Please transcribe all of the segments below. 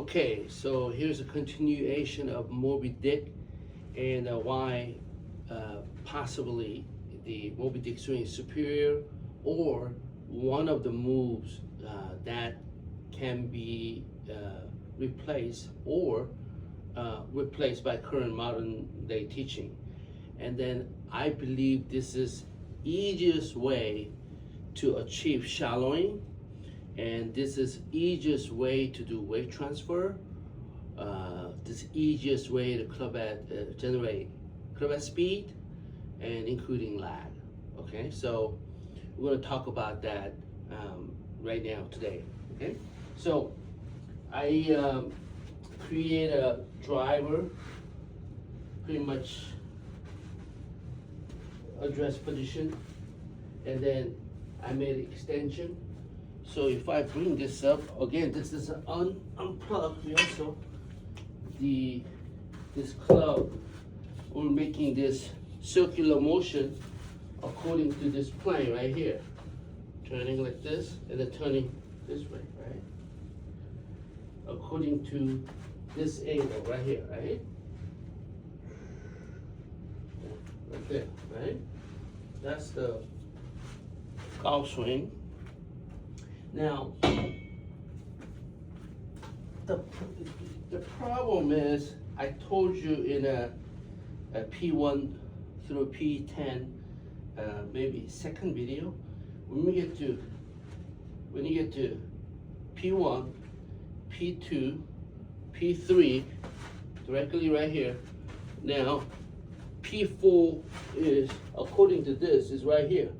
Okay, so here's a continuation of Moby Dick and why possibly the Moby Dick swing is superior, or one of the moves that can be replaced or replaced by current modern day teaching. And then I believe this is easiest way to achieve shallowing, and this is easiest way to do wave transfer. This easiest way to generate club at speed and including lag. Okay, so we're going to talk about that right now today. Okay, so I create a driver, pretty much address position, and then I made an extension. So if I bring this up again, this is unplugged. We also this club, we're making this circular motion according to this plane right here, turning like this and then turning this way, right? According to this angle right here, right? Right there, right? That's the golf swing. Now, the problem is, I told you in a P1 through P10, maybe second video, when you get to P1, P2, P3, directly right here. Now, P4 is, according to this, is right here.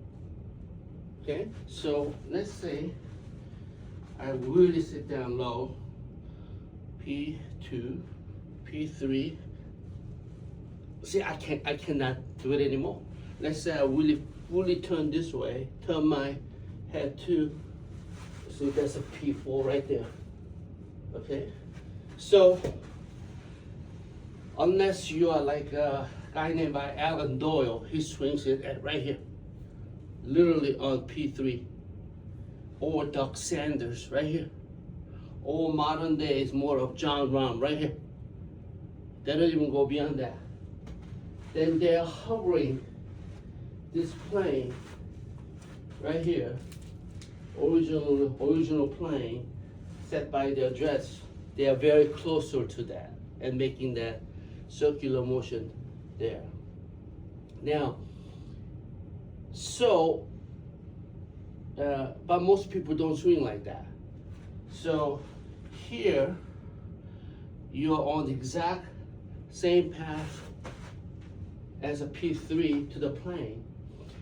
Okay, so let's say I really sit down low, P2, P3. See, I cannot do it anymore. Let's say I really fully turn this way, turn my head to, see, that's a P4 right there. Okay, so unless you are like a guy named by Alan Doyle, he swings it at right here, literally on P3, or Doug Sanders right here, or modern days more of John Rahm right here. They don't even go beyond that. Then they're hovering this plane right here, original plane set by the address. They are very closer to that and making that circular motion there. Now, so, but most people don't swing like that. So here, you're on the exact same path as a P3 to the plane.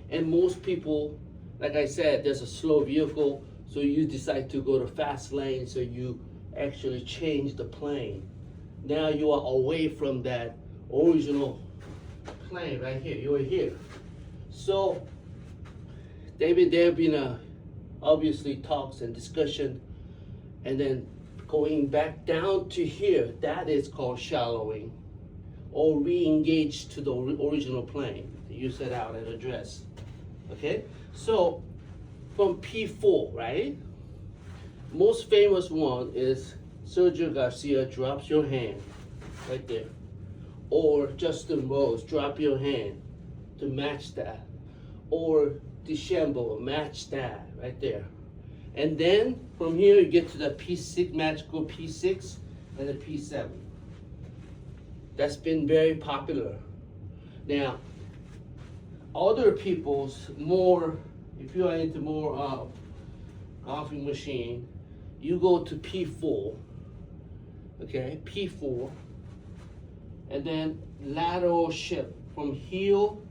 And most people, like I said, there's a slow vehicle, so you decide to go to fast lane, so you actually change the plane. Now you are away from that original plane right here, you're here. So there have been obviously talks and discussion, and then going back down to here, that is called shallowing, or re-engage to the original plane that you set out and address. Okay, so from P4, right? Most famous one is Sergio Garcia, drops your hand right there, or Justin Rose, drop your hand to match that, or DeChambeau, match that right there. And then from here you get to the P6, magical P6 and the P7. That's been very popular. Now, other people's more, if you are into more golfing machine, you go to P4, okay, P4, and then lateral shift from heel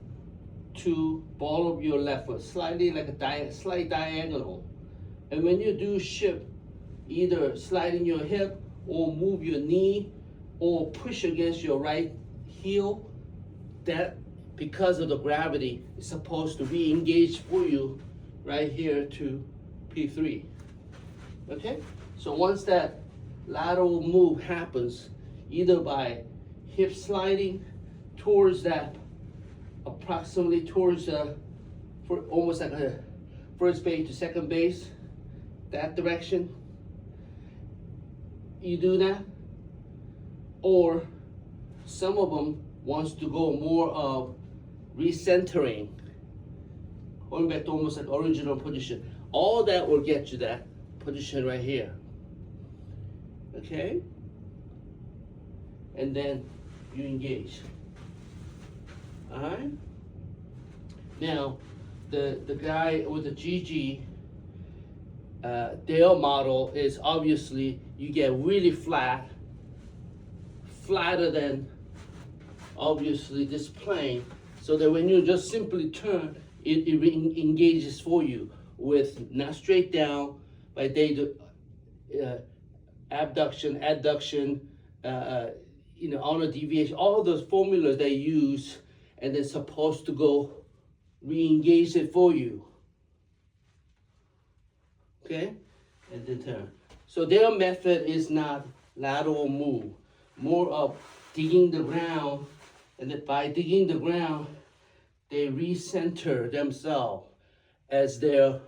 to ball of your left foot, slightly like a slight diagonal. And when you do shift, either sliding your hip or move your knee or push against your right heel, that because of the gravity is supposed to re-engage for you right here to P3. Okay? So once that lateral move happens, either by hip sliding towards that, approximately towards for almost like a first base to second base, that direction, you do that, or some of them wants to go more of recentering, going back to almost like original position. All that will get you that position right here. Okay? And then you engage. Alright? Now, the guy with the GG, their model is obviously you get really flat, flatter than obviously this plane, so that when you just simply turn, it engages for you with not straight down, but they do abduction, adduction, on a deviation, all those formulas they use, and they're supposed to go re-engage it for you. Okay? And then turn. So their method is not lateral move, more of digging the ground, and that by digging the ground, they recenter themselves as their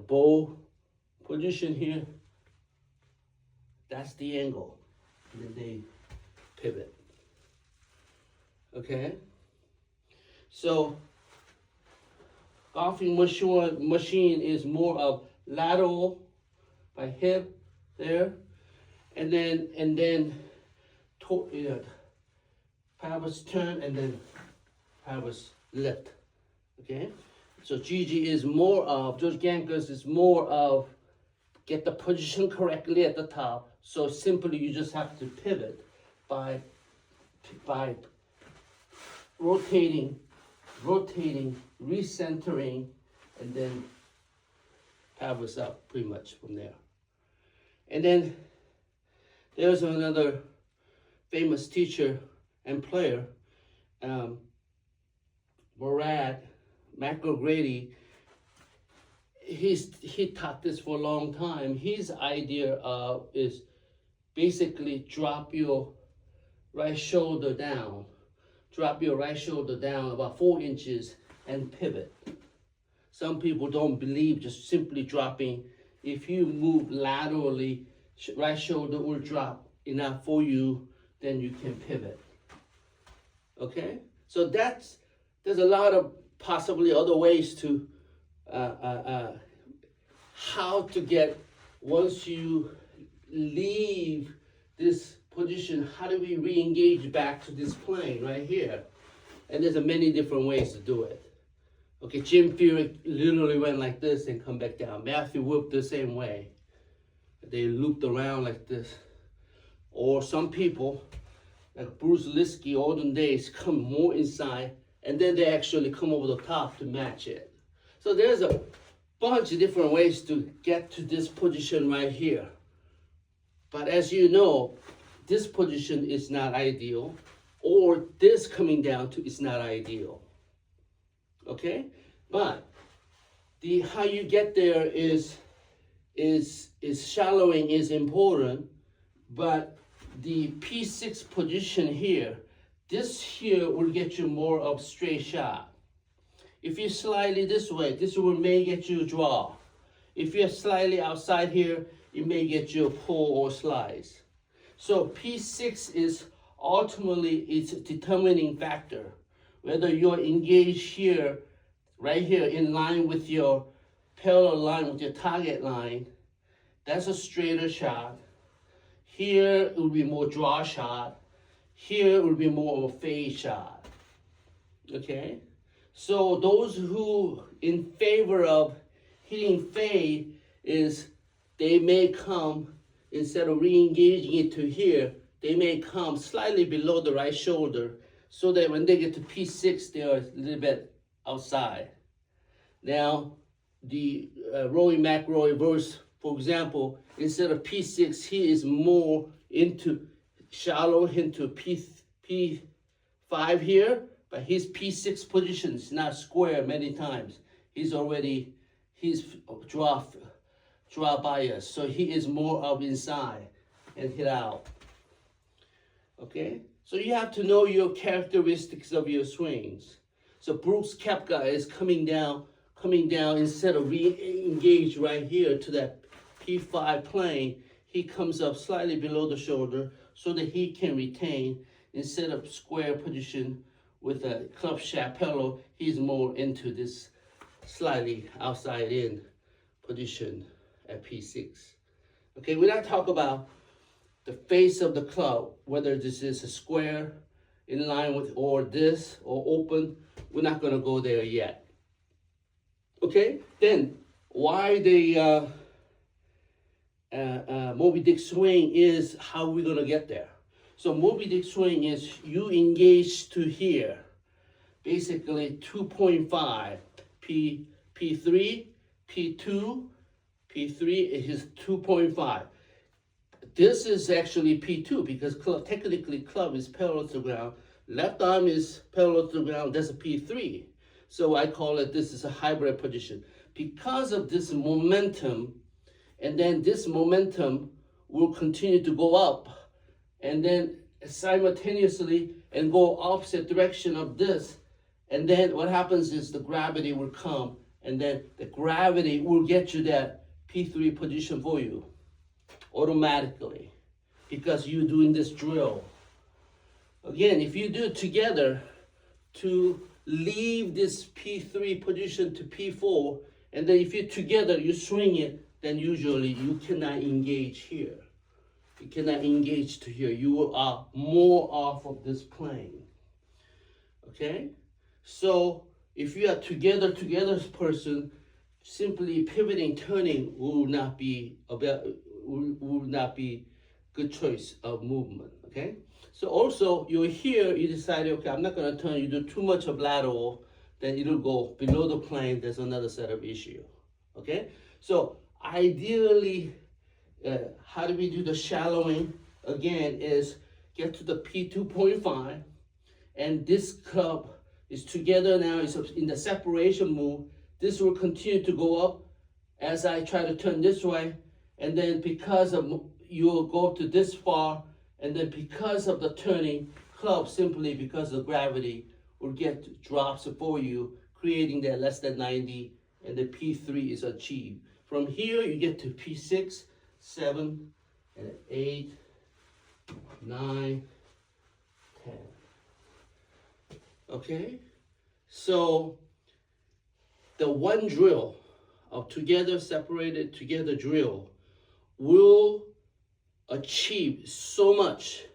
bow position here. That's the angle. And then they pivot. Okay? So golfing machine is more of lateral by hip there, and then pelvis turn, and then pelvis lift. Okay, so GG is more of, George Gankers is more of get the position correctly at the top. So simply you just have to pivot by rotating, recentering, and then pelvis up pretty much from there. And then there's another famous teacher and player, Murad McElgrady. He taught this for a long time. His idea is basically drop your right shoulder down. Drop your right shoulder down about 4 inches and pivot. Some people don't believe just simply dropping. If you move laterally, right shoulder will drop enough for you, then you can pivot. Okay? So there's a lot of possibly other ways to how to get, once you leave this position, how do we re-engage back to this plane right here? And there's many different ways to do it. Okay, Jim Furyk literally went like this and come back down. Matthew Whoop the same way. They looped around like this. Or some people, like Bruce Liskey, olden days, come more inside, and then they actually come over the top to match it. So there's a bunch of different ways to get to this position right here. But as you know, this position is not ideal, or this coming down to is not ideal. Okay, but how you get there is shallowing is important, but the P6 position here, this here will get you more of straight shot. If you slightly this way, this may get you a draw. If you're slightly outside here, it may get you a pull or slice. So P6 is ultimately it's a determining factor. Whether you're engaged here, right here, in line with your parallel line with your target line, that's a straighter shot. Here it will be more draw shot. Here it will be more of a fade shot. Okay? So those who in favor of hitting fade is they may come, instead of re-engaging it to here, they may come slightly below the right shoulder, so that when they get to P6, they are a little bit outside. Now, the Rory McIlroy verse, for example, instead of P6, he is more into shallow into P5 here, but his P6 position is not square many times. He's draw bias, so he is more of inside and hit out. Okay? So you have to know your characteristics of your swings. So Brooks Koepka is coming down instead of re-engage right here to that P5 plane, he comes up slightly below the shoulder so that he can retain, instead of square position with a club shaft pillow, he's more into this slightly outside in position at P6. Okay, we're not talking about the face of the club, whether this is a square in line with or this or open. We're not going to go there yet. Okay, then why the Moby Dick swing is how we're going to get there. So Moby Dick swing is you engage to here, basically 2.5 P3, P2, P3 is 2.5. This is actually P2 because technically club is parallel to the ground. Left arm is parallel to the ground, that's a P3. So I call it, this is a hybrid position. Because of this momentum, and then this momentum will continue to go up, and then simultaneously and go opposite direction of this. And then what happens is the gravity will come, and then the gravity will get you that P3 position for you automatically because you're doing this drill. Again, if you do it together to leave this P3 position to P4, and then if you together you swing it, then usually you cannot engage here. You cannot engage to here. You are more off of this plane. Okay? So if you are together person, simply pivoting, turning will not be good choice of movement. Okay? So also you're here, you decide, okay, I'm not gonna turn, you do too much of lateral, then it'll go below the plane, there's another set of issue. Okay? So ideally, how do we do the shallowing? Again, is get to the P2.5, and this club is together now, it's in the separation move. This will continue to go up as I try to turn this way, and then because of, you'll go up to this far, and then because of the turning, club simply because of gravity will get drops for you, creating that less than 90, and the P3 is achieved. From here, you get to P6, 7, and 8, 9, 10. Okay? So the one drill of together separated together drill will achieve so much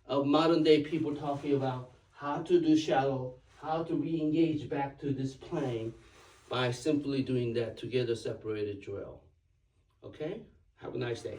of modern day people talking about how to do shallow, how to re-engage back to this plane by simply doing that together separated drill. Okay? Have a nice day.